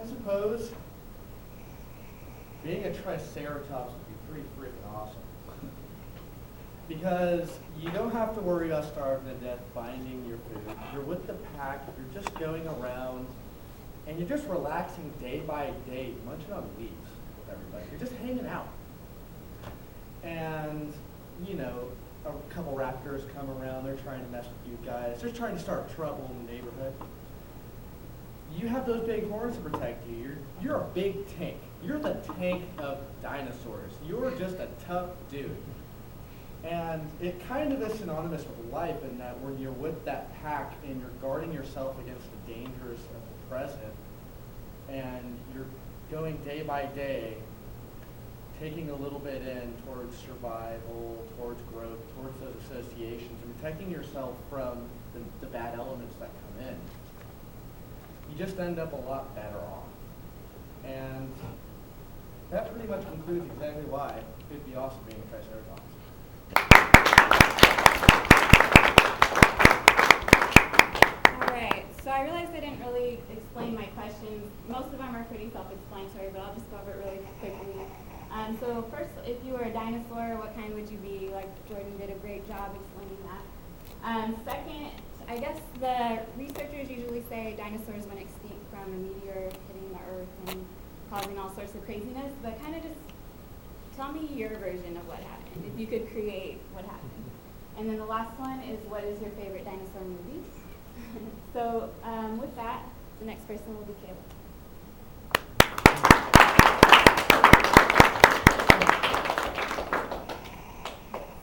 suppose being a Triceratops would be pretty freaking awesome. Because you don't have to worry about starving to death finding your food. You're with the pack, you're just going around, and you're just relaxing day by day, munching on leaves with everybody. You're just hanging out. And, you know, a couple raptors come around, they're trying to mess with you guys. They're trying to start trouble in the neighborhood. You have those big horns to protect you. You're a big tank. You're the tank of dinosaurs. You're just a tough dude. And it kind of is synonymous with life in that when you're with that pack and you're guarding yourself against the dangers of the present, and you're going day by day, taking a little bit in towards survival, towards growth, towards those associations, and protecting yourself from the bad elements that come in, you just end up a lot better off. And that pretty much concludes exactly why it'd be awesome being a Triceratops. Alright, so I realized I didn't really explain my questions. Most of them are pretty self-explanatory, but I'll just go over it really quickly. So first, if you were a dinosaur, what kind would you be? Like Jordan did a great job explaining that. Second, I guess the researchers usually say dinosaurs went extinct from a meteor hitting the earth and causing all sorts of craziness, but kind of just tell me your version of what happened, if you could create what happened. And then the last one is, what is your favorite dinosaur movie? So with that, the next person will be Caleb.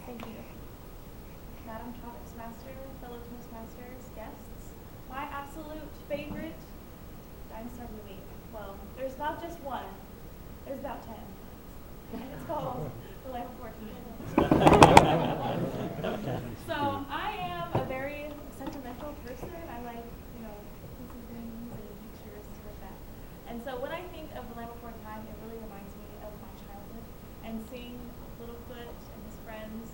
Thank you. Madam Toastmaster, fellow Toastmasters, guests, my absolute favorite dinosaur movie. Well, there's not just one, there's about 10. And it's called The Land Before Time. So I am a very sentimental person. I like, kissy things and pictures with that. And so when I think of The Land Before Time, it really reminds me of my childhood and seeing Littlefoot and his friends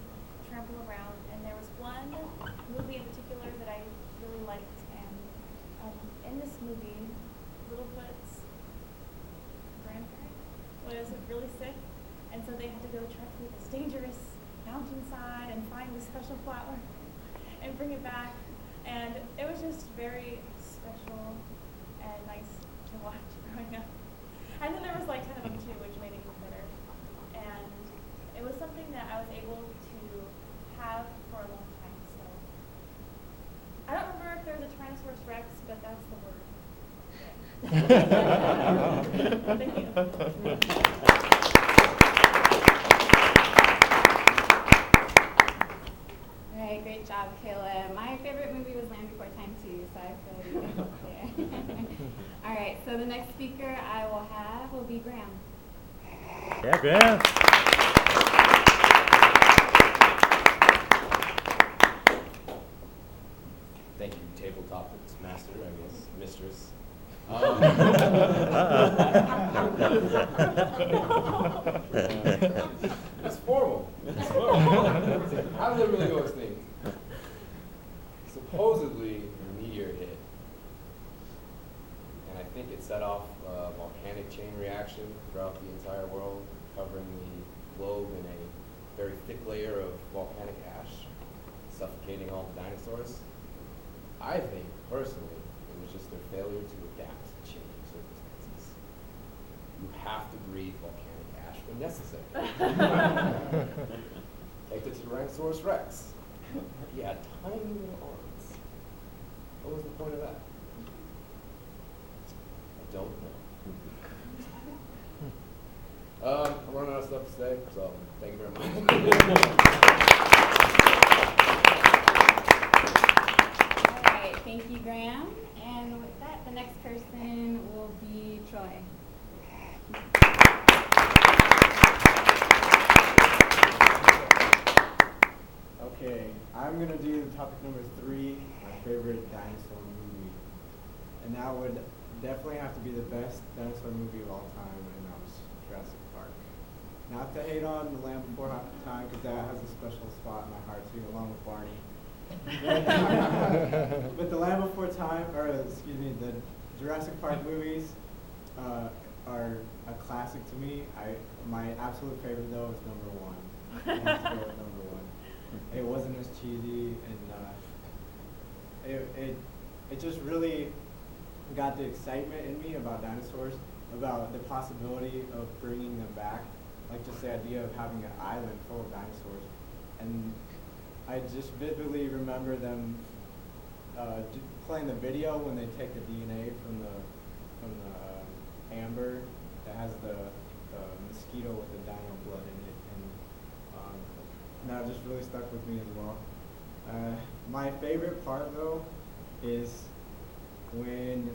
trample around. And there was one movie in particular that I really liked. And in this movie, Littlefoot's grandparent was really sick. And so they had to go trek through this dangerous mountainside and find this special flower and bring it back. And it was just very special and nice to watch growing up. And then there was like 10 of them too, which made it even better. And it was something that I was able to have for a long time. So I don't remember if there was a Tyrannosaurus Rex, but that's the word. Thank you. Alright, great job, Kayla. My favorite movie was Land Before Time too, so I feel like you there. Alright, so the next speaker I will have will be Graham. Yeah, Graham. Thank you, tabletop master, I guess, mistress. It's formal. It's formal. How does it really go with things? Supposedly, a meteor hit, and I think it set off a volcanic chain reaction throughout the entire world, covering the globe in a very thick layer of volcanic ash, suffocating all the dinosaurs. I think, personally, it was just their failure to adapt to changing circumstances. You have to breathe volcanic ash when necessary. Like the Tyrannosaurus Rex. He had tiny little arms. What was the point of that? I don't know. I'm running out of stuff to say, so thank you very much. Alright, thank you, Graham. And with that, the next person will be Troy. Okay, I'm going to do topic number 3, my favorite dinosaur movie. And that would definitely have to be the best dinosaur movie of all time, and that was Jurassic Park. Not to hate on The Land Before Time, because that has a special spot in my heart too, along with Barney. But The Land Before Time, or excuse me, the Jurassic Park movies, are a classic to me. My absolute favorite though is number one. I have to go with number one. It wasn't as cheesy, and it just really got the excitement in me about dinosaurs, about the possibility of bringing them back, like just the idea of having an island full of dinosaurs. And I just vividly remember them playing the video when they take the DNA from the amber that has the mosquito with the dino blood in it, and that just really stuck with me as well. My favorite part though is when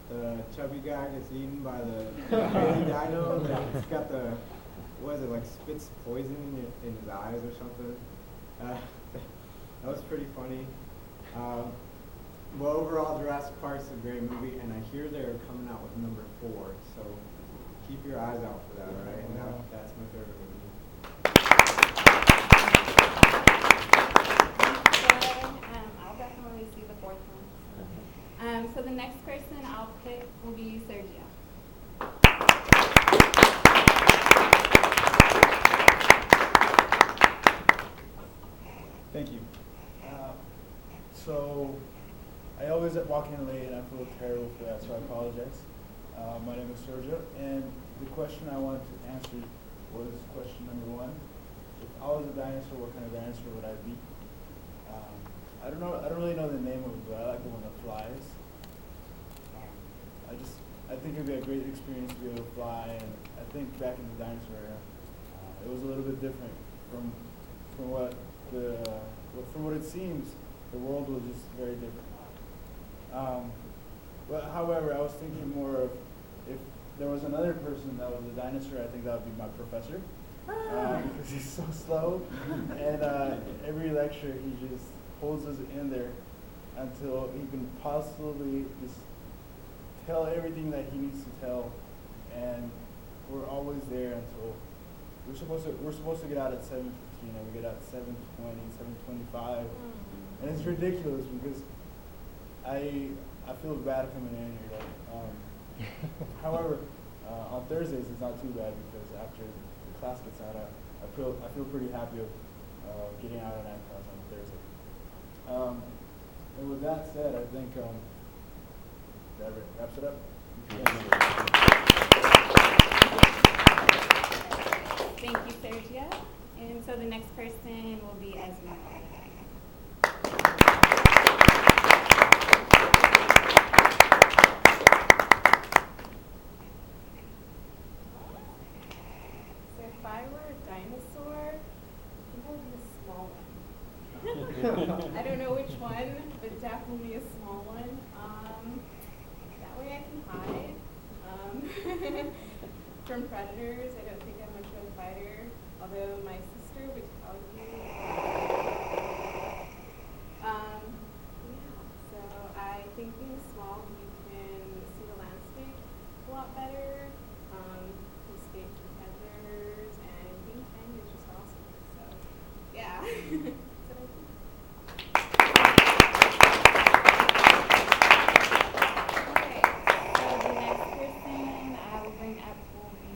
the chubby guy gets eaten by the crazy dino that's got the, what is it, like spits poison in his eyes or something. That was pretty funny. Well, overall, Jurassic Park's a great movie, and I hear they're coming out with number 4, so keep your eyes out for that, all right? And that's my favorite movie. I'll definitely see the 4th one. So the next person I'll pick will be Sergio. Thank you. So I always walk in late and I feel terrible for that, so I apologize. My name is Sergio, and the question I wanted to answer was question number 1. If I was a dinosaur, what kind of dinosaur would I be? I don't know. I don't really know the name of it, but I like the one that flies. I think it'd be a great experience to be able to fly, and I think back in the dinosaur era, it was a little bit different from what it seems. The world was just very different. But however, I was thinking more of if there was another person that was a dinosaur, I think that would be my professor, because he's so slow, and every lecture he just holds us in there until he can possibly just tell everything that he needs to tell, and we're always there until we're supposed to get out at 7:15, and we get out at 7:20, 7:25, and it's ridiculous because I feel bad coming in here. However, on Thursdays it's not too bad because after the class gets out, I feel pretty happy of getting out of that class on Thursday. And with that said, I think that wraps it up. Thank you, Sergio. And so the next person will be Esmeralda. So if I were a dinosaur, I think I would be a small one. I don't know which one, but definitely a small one. That way I can hide from predators. I don't think I'm much of a fighter, although my sister would tell you. Yeah, so I think being small, you can see the landscape a lot better, escape from predators, and being tiny is just awesome. So, yeah. That's what I think. Okay, so the next person I will bring up will be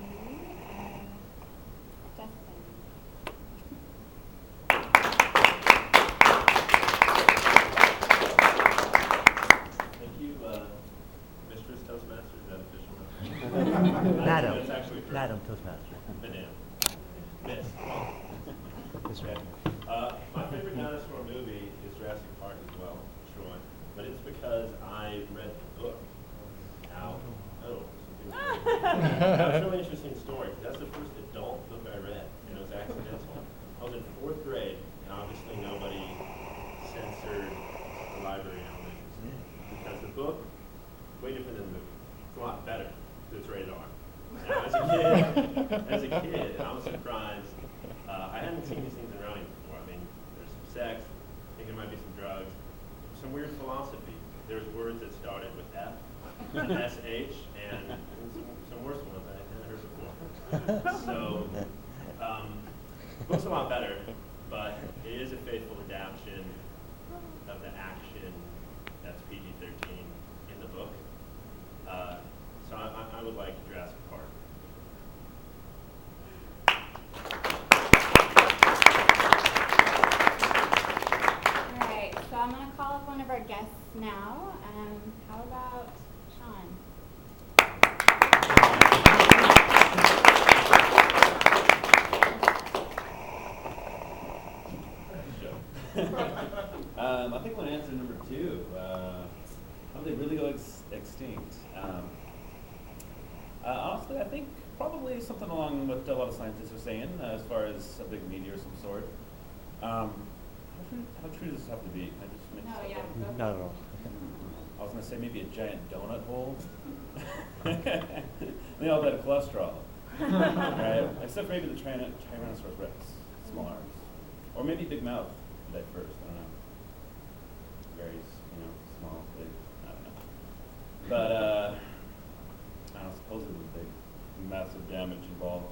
Justin. Thank you, Mistress Toastmaster, is that official now? Madam. That's actually correct. Madam Toastmaster. Madam. Miss. My favorite dinosaur movie is Jurassic Park as well, Troy. But it's because I read the book. Now, that's a really interesting story, because that's the first adult book I read, and it was accidental. I was in 4th grade, and obviously nobody censored the library elements, because the book, way different than the movie. It's a lot better, because it's rated R. Now, as a kid, I was surprised. I hadn't seen these things in writing before. I mean, there's some sex, I think there might be some drugs, some weird philosophy. There's words that started with F, and SH, and some worse ones I hadn't heard before. So, the book's a lot better, but it is a faithful adaptation of the action that's PG-13 in the book. So I would was extinct? Honestly, I think probably something along what a lot of scientists are saying, as far as a big meteor of some sort. How true does this have to be? Can I just make No, this yeah. up? go for Not it. at all. I was gonna say maybe a giant donut hole. They all had cholesterol, right? Except for maybe the Tyrannosaurus Rex, small arms, or maybe big mouth died first. I don't know. Varies, small, big. I don't know. But I don't know. Supposedly big, massive damage involved,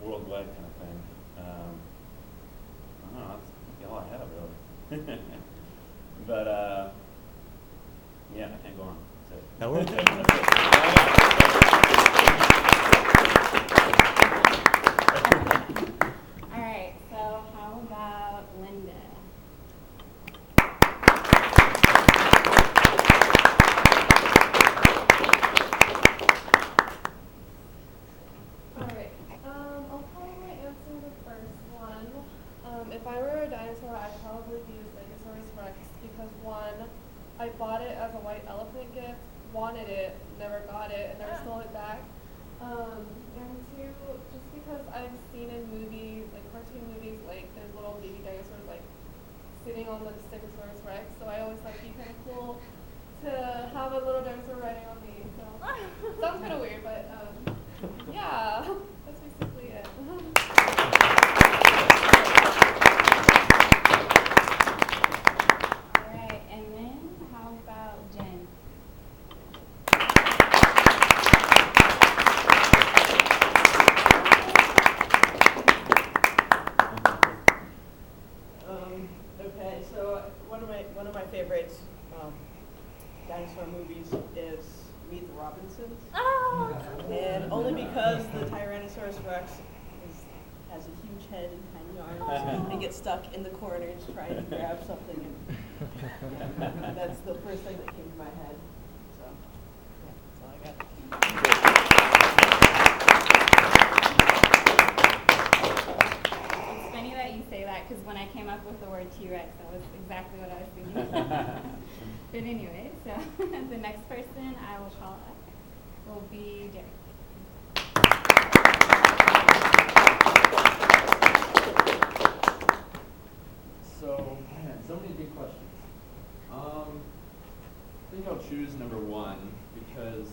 worldwide kind of thing. I don't know. That's all I have really. But yeah, I can't go on. That's it. That works. All right, so how about Linda? Alright, I'll probably answer the first one. If I were a dinosaur, I'd probably be a Stegosaurus Rex because one, I bought it as a white elephant gift, wanted it, never got it, and never stole it back. And two, just because I've seen in movies, like cartoon movies, like there's little baby dinosaurs like sitting on the Stegosaurus Rex, so I always thought it'd be kind of cool to have a little dinosaur riding on me. So sounds kind of weird, but yeah, that's basically it. All right, and then how about Jen? Okay, so one of my favorite dinosaur movies is Meet the Robinsons, and only because the Tyrannosaurus Rex has a huge head and tiny arms and gets stuck in the corners trying to grab something, and that's the first thing that came to my head. So yeah, that's all I got. It's funny that you say that because when I came up with the word T-Rex, that was exactly what I was thinking. But anyway, so the next person I will call up will be Derek. So, man, so many big questions. I think I'll choose number one because,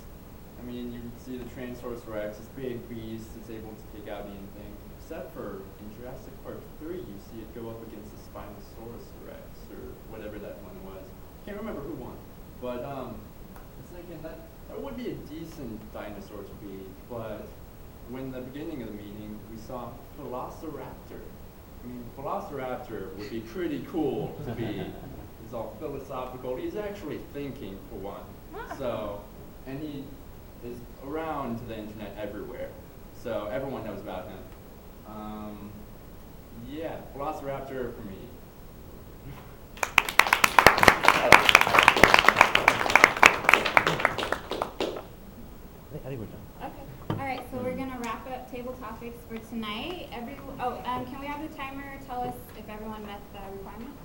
I mean, you see the Tyrannosaurus Rex, this big beast, it's able to take out anything. Except for in Jurassic Park 3, you see it go up against the Spinosaurus Rex, or whatever that one was. Can't remember who won. But I was thinking that would be a decent dinosaur to beat, but when the beginning of the meeting, we saw Velociraptor. I mean, Velociraptor would be pretty cool to be. He's all philosophical. He's actually thinking for one. So, and he is around the internet everywhere. So everyone knows about him. Yeah, Velociraptor for me. I think we're done. Okay. All right, so we're gonna wrap up table topics for tonight. Can we have the timer tell us if everyone met the requirement?